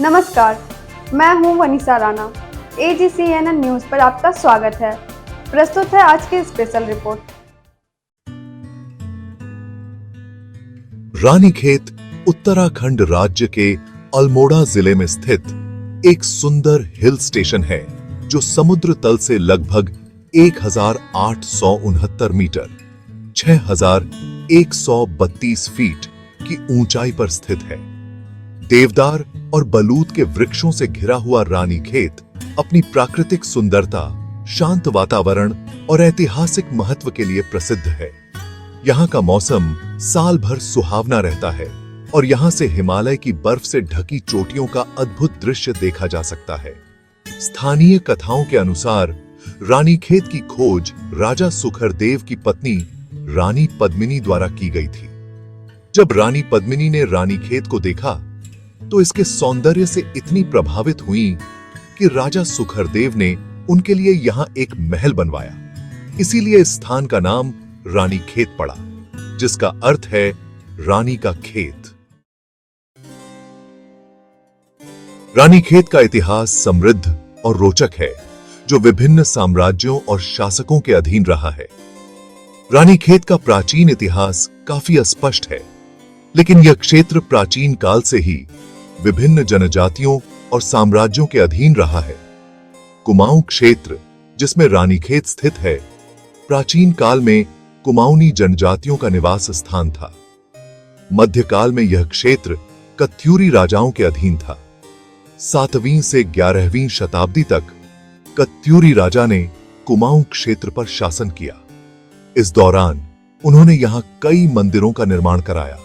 नमस्कार, मैं हूं वनीसा राणा। AGCNN न्यूज पर आपका स्वागत है। प्रस्तुत है आज की स्पेशल रिपोर्ट। रानीखेत उत्तराखंड राज्य के अल्मोड़ा जिले में स्थित एक सुंदर हिल स्टेशन है जो समुद्र तल से लगभग 1869 मीटर 6132 फीट की ऊंचाई पर स्थित है। देवदार और बलूत के वृक्षों से घिरा हुआ रानीखेत अपनी प्राकृतिक सुंदरता, शांत वातावरण और ऐतिहासिक महत्व के लिए प्रसिद्ध है। यहाँ का मौसम साल भर सुहावना रहता है और यहाँ से हिमालय की बर्फ से ढकी चोटियों का अद्भुत दृश्य देखा जा सकता है। स्थानीय कथाओं के अनुसार रानीखेत की खोज राजा सुखरदेव की पत्नी रानी पद्मिनी द्वारा की गई थी। जब रानी पद्मिनी ने रानीखेत को देखा तो इसके सौंदर्य से इतनी प्रभावित हुई कि राजा सुखरदेव ने उनके लिए यहाँ एक महल बनवाया। इसीलिए इस स्थान का नाम रानीखेत पड़ा, जिसका अर्थ है रानी का खेत। रानीखेत का इतिहास समृद्ध और रोचक है, जो विभिन्न साम्राज्यों और शासकों के अधीन रहा है। रानीखेत का प्राचीन इतिहास काफी अस्पष्ट है, लेकिन यह क्षेत्र प्राचीन काल से ही विभिन्न जनजातियों और साम्राज्यों के अधीन रहा है। कुमाऊं क्षेत्र, जिसमें रानीखेत स्थित है, प्राचीन काल में कुमाऊनी जनजातियों का निवास स्थान था। मध्यकाल में यह क्षेत्र कत्यूरी राजाओं के अधीन था। 7वीं से 11वीं शताब्दी तक कत्यूरी राजा ने कुमाऊं क्षेत्र पर शासन किया। इस दौरान उन्होंने यहां कई मंदिरों का निर्माण कराया।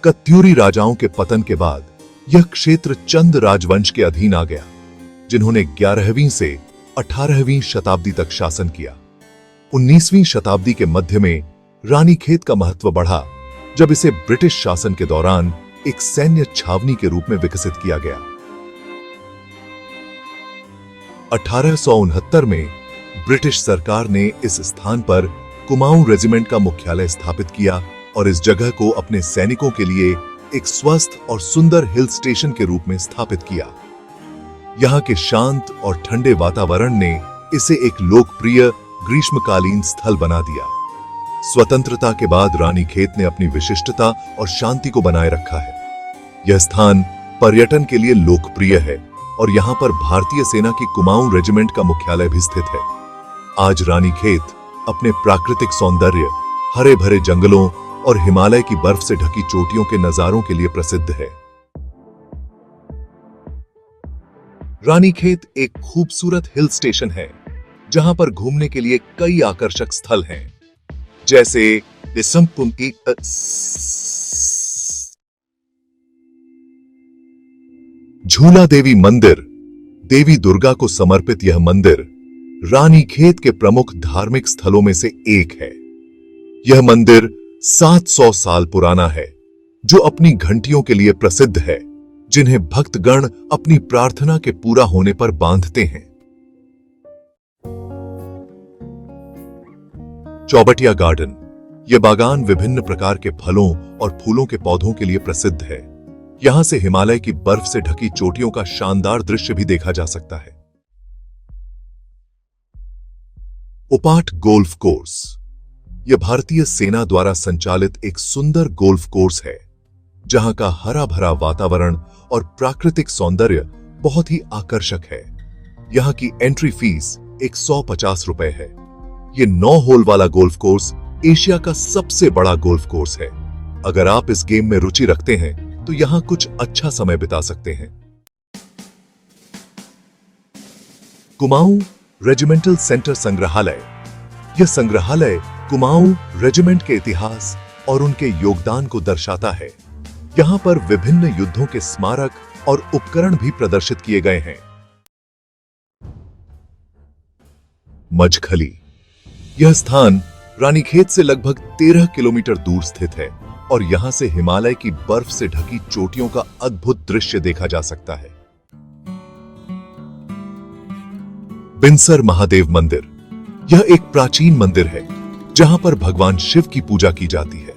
कत्यूरी राजाओं के पतन के बाद यह क्षेत्र चंद राजवंश के अधीन आ गया, जिन्होंने 11वीं से 18वीं शताब्दी तक शासन किया। 19वीं शताब्दी के मध्य में रानीखेत का महत्व बढ़ा, जब इसे ब्रिटिश शासन के दौरान एक सैन्य छावनी के रूप में विकसित किया गया। 1869 में ब्रिटिश सरकार ने इस स्थान पर कुमाऊं रेजिमेंट का मुख्यालय स्थापित किया और इस जगह को अपने सैनिकों के लिए एक स्वस्थ और सुंदर हिल स्टेशन के रूप में स्थापित किया। यहाँ के शांत और ठंडे वातावरण ने इसे एक लोकप्रिय ग्रीष्मकालीन स्थल बना दिया। स्वतंत्रता के बाद रानीखेत ने अपनी विशिष्टता और शांति को बनाए रखा है। यह स्थान पर्यटन के लिए लोकप्रिय है और यहाँ पर भारतीय सेना की कुमाऊं रेजिमेंट का मुख्यालय भी स्थित है। आज रानीखेत अपने प्राकृतिक सौंदर्य, हरे भरे जंगलों और हिमालय की बर्फ से ढकी चोटियों के नजारों के लिए प्रसिद्ध है। रानीखेत एक खूबसूरत हिल स्टेशन है, जहां पर घूमने के लिए कई आकर्षक स्थल हैं, जैसे दिसंपुंकी झूला देवी मंदिर। देवी दुर्गा को समर्पित यह मंदिर रानीखेत के प्रमुख धार्मिक स्थलों में से एक है। यह मंदिर 700 साल पुराना है, जो अपनी घंटियों के लिए प्रसिद्ध है, जिन्हें भक्तगण अपनी प्रार्थना के पूरा होने पर बांधते हैं। चौबटिया गार्डन। यह बागान विभिन्न प्रकार के फलों और फूलों के पौधों के लिए प्रसिद्ध है। यहां से हिमालय की बर्फ से ढकी चोटियों का शानदार दृश्य भी देखा जा सकता है। उपाट गोल्फ कोर्स। यह भारतीय सेना द्वारा संचालित एक सुंदर गोल्फ कोर्स है, जहां का हरा भरा वातावरण और प्राकृतिक सौंदर्य बहुत ही आकर्षक है। यहां की एंट्री फीस 150 रुपए है। यह 9 होल वाला गोल्फ कोर्स एशिया का सबसे बड़ा गोल्फ कोर्स है। अगर आप इस गेम में रुचि रखते हैं तो यहां कुछ अच्छा समय बिता सकते हैं। कुमाऊं रेजिमेंटल सेंटर संग्रहालय। यह संग्रहालय कुमाऊं रेजिमेंट के इतिहास और उनके योगदान को दर्शाता है। यहां पर विभिन्न युद्धों के स्मारक और उपकरण भी प्रदर्शित किए गए हैं। मजखली। यह स्थान रानीखेत से लगभग 13 किलोमीटर दूर स्थित है और यहां से हिमालय की बर्फ से ढकी चोटियों का अद्भुत दृश्य देखा जा सकता है। बिनसर महादेव मंदिर। यह एक प्राचीन मंदिर है, जहां पर भगवान शिव की पूजा की जाती है।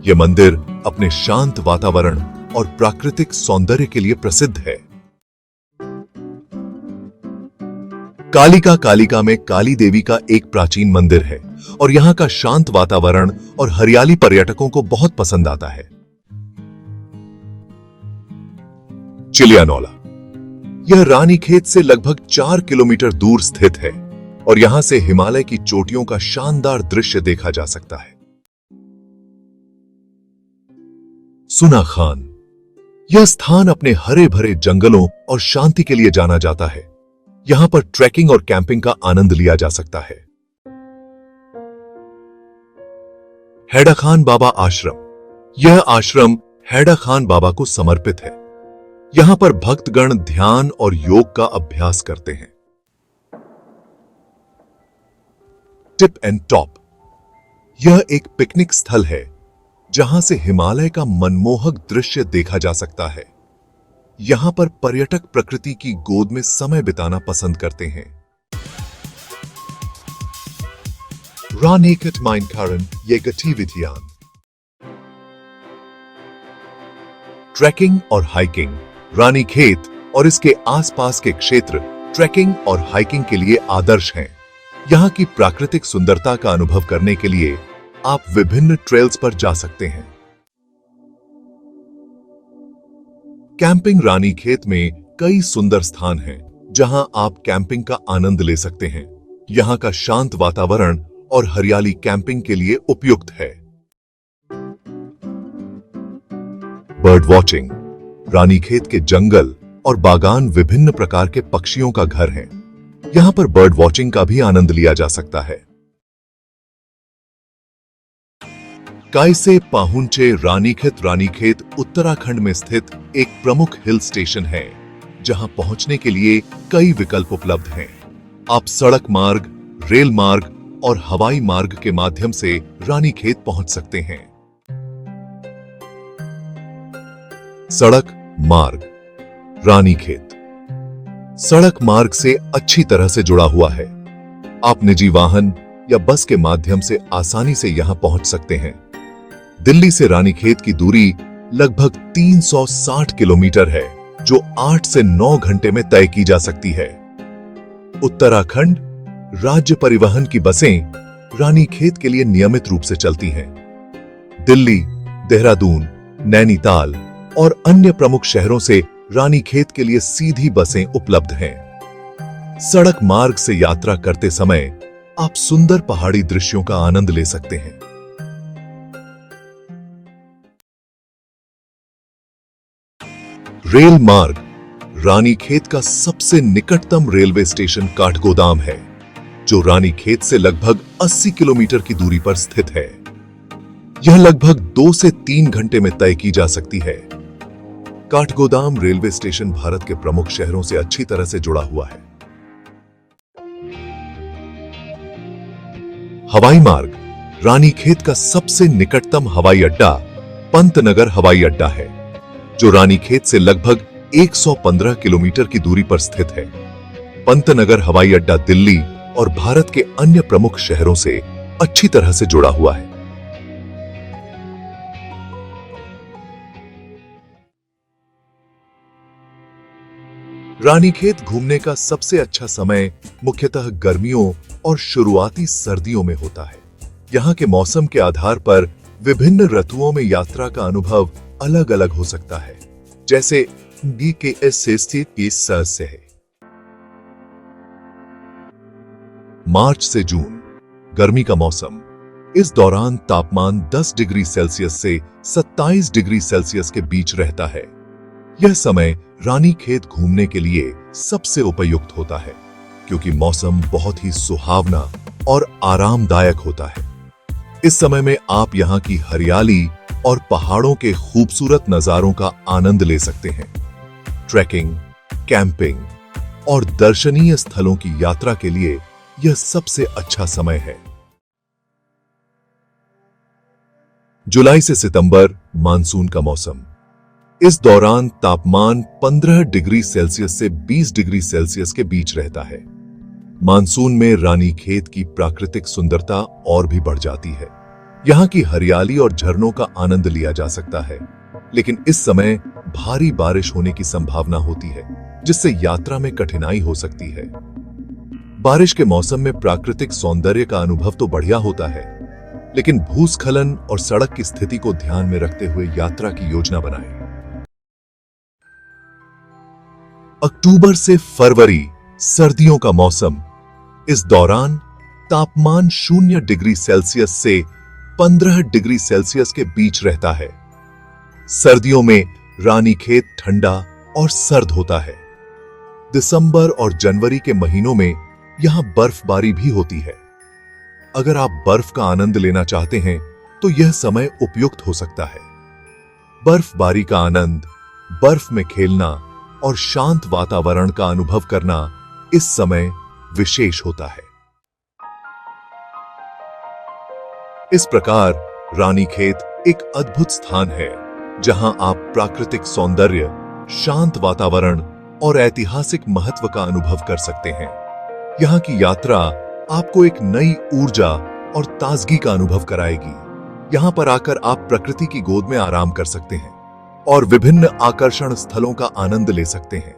यह मंदिर अपने शांत वातावरण और प्राकृतिक सौंदर्य के लिए प्रसिद्ध है। कालिका में काली देवी का एक प्राचीन मंदिर है और यहाँ का शांत वातावरण और हरियाली पर्यटकों को बहुत पसंद आता है। चिलियानौला, यह रानीखेत से लगभग 4 किलोमीटर दूर स्थित है और यहां से हिमालय की चोटियों का शानदार दृश्य देखा जा सकता है। सुना खान, यह स्थान अपने हरे भरे जंगलों और शांति के लिए जाना जाता है। यहां पर ट्रैकिंग और कैंपिंग का आनंद लिया जा सकता है। हैडा खान बाबा आश्रम, यह आश्रम हैडा खान बाबा को समर्पित है। यहां पर भक्तगण ध्यान और योग का अभ्यास करते हैं। टिप एंड टॉप, यह एक पिकनिक स्थल है जहां से हिमालय का मनमोहक दृश्य देखा जा सकता है। यहां पर पर्यटक प्रकृति की गोद में समय बिताना पसंद करते हैं। रानीखेत माइनकारण ये गतिविधियां, ट्रैकिंग और हाइकिंग। रानीखेत और इसके आसपास के क्षेत्र ट्रैकिंग और हाइकिंग के लिए आदर्श हैं। यहां की प्राकृतिक सुंदरता का अनुभव करने के लिए आप विभिन्न ट्रेल्स पर जा सकते हैं। कैंपिंग, रानीखेत में कई सुंदर स्थान हैं जहां आप कैंपिंग का आनंद ले सकते हैं। यहां का शांत वातावरण और हरियाली कैंपिंग के लिए उपयुक्त है। बर्ड वॉचिंग, रानीखेत के जंगल और बागान विभिन्न प्रकार के पक्षियों का घर हैं। यहां पर बर्ड वॉचिंग का भी आनंद लिया जा सकता है। कायसे पाहुंचे रानीखेत उत्तराखंड में स्थित एक प्रमुख हिल स्टेशन है जहां पहुंचने के लिए कई विकल्प उपलब्ध हैं। आप सड़क मार्ग, रेल मार्ग और हवाई मार्ग के माध्यम से रानीखेत पहुंच सकते हैं। सड़क मार्ग, रानीखेत सड़क मार्ग से अच्छी तरह से जुड़ा हुआ है। आप निजी वाहन या बस के माध्यम से आसानी से यहां पहुंच सकते हैं। दिल्ली से रानीखेत की दूरी लगभग 360 किलोमीटर है, जो 8 से 9 घंटे में तय की जा सकती है। उत्तराखंड राज्य परिवहन की बसें रानीखेत के लिए नियमित रूप से चलती हैं। दिल्ली, देहरादून, नैनीताल और अन्य प्रमुख शहरों से रानीखेत के लिए सीधी बसें उपलब्ध हैं। सड़क मार्ग से यात्रा करते समय आप सुंदर पहाड़ी दृश्यों का आनंद ले सकते हैं। रेल मार्ग, रानीखेत का सबसे निकटतम रेलवे स्टेशन काठगोदाम है, जो रानीखेत से लगभग 80 किलोमीटर की दूरी पर स्थित है। यह लगभग 2 से 3 घंटे में तय की जा सकती है। काठगोदाम रेलवे स्टेशन भारत के प्रमुख शहरों से अच्छी तरह से जुड़ा हुआ है। हवाई मार्ग, रानीखेत का सबसे निकटतम हवाई अड्डा पंतनगर हवाई अड्डा है, जो रानीखेत से लगभग 115 किलोमीटर की दूरी पर स्थित है। पंतनगर हवाई अड्डा दिल्ली और भारत के अन्य प्रमुख शहरों से अच्छी तरह से जुड़ा हुआ है। रानीखेत घूमने का सबसे अच्छा समय मुख्यतः गर्मियों और शुरुआती सर्दियों में होता है। यहाँ के मौसम के आधार पर विभिन्न ऋतुओं में यात्रा का अनुभव अलग अलग हो सकता है, जैसे BKS से स्थित 20 से है। मार्च से जून, गर्मी का मौसम। इस दौरान तापमान 10 डिग्री सेल्सियस से 27 डिग्री सेल्सियस के बीच रहता है। यह समय रानीखेत घूमने के लिए सबसे उपयुक्त होता है, क्योंकि मौसम बहुत ही सुहावना और आरामदायक होता है। इस समय में आप यहाँ की हरियाली और पहाड़ों के खूबसूरत नजारों का आनंद ले सकते हैं। ट्रैकिंग, कैंपिंग और दर्शनीय स्थलों की यात्रा के लिए यह सबसे अच्छा समय है। जुलाई से सितंबर, मानसून का मौसम। इस दौरान तापमान 15 डिग्री सेल्सियस से 20 डिग्री सेल्सियस के बीच रहता है। मानसून में रानीखेत की प्राकृतिक सुंदरता और भी बढ़ जाती है। यहाँ की हरियाली और झरनों का आनंद लिया जा सकता है। लेकिन इस समय भारी बारिश होने की संभावना होती है, जिससे यात्रा में कठिनाई हो सकती है। बारिश के मौसम में प्राकृतिक सौंदर्य का अनुभव तो बढ़िया होता है, लेकिन भूस्खलन और सड़क की स्थिति को ध्यान में रखते हुए यात्रा की योजना बनाएं। अक्टूबर से फरवरी सर्दियों का मौसम। इस दौरान तापमान 0 डिग्री सेल्सियस से 15 डिग्री सेल्सियस के बीच रहता है। सर्दियों में रानीखेत ठंडा और सर्द होता है। दिसंबर और जनवरी के महीनों में यहां बर्फबारी भी होती है। अगर आप बर्फ का आनंद लेना चाहते हैं तो यह समय उपयुक्त हो सकता है। बर्फबारी का आनंद, बर्फ में खेलना और शांत वातावरण का अनुभव करना इस समय विशेष होता है। इस प्रकार रानीखेत एक अद्भुत स्थान है जहां आप प्राकृतिक सौंदर्य, शांत वातावरण और ऐतिहासिक महत्व का अनुभव कर सकते हैं। यहां की यात्रा आपको एक नई ऊर्जा और ताजगी का अनुभव कराएगी। यहां पर आकर आप प्रकृति की गोद में आराम कर सकते हैं और विभिन्न आकर्षण स्थलों का आनंद ले सकते हैं।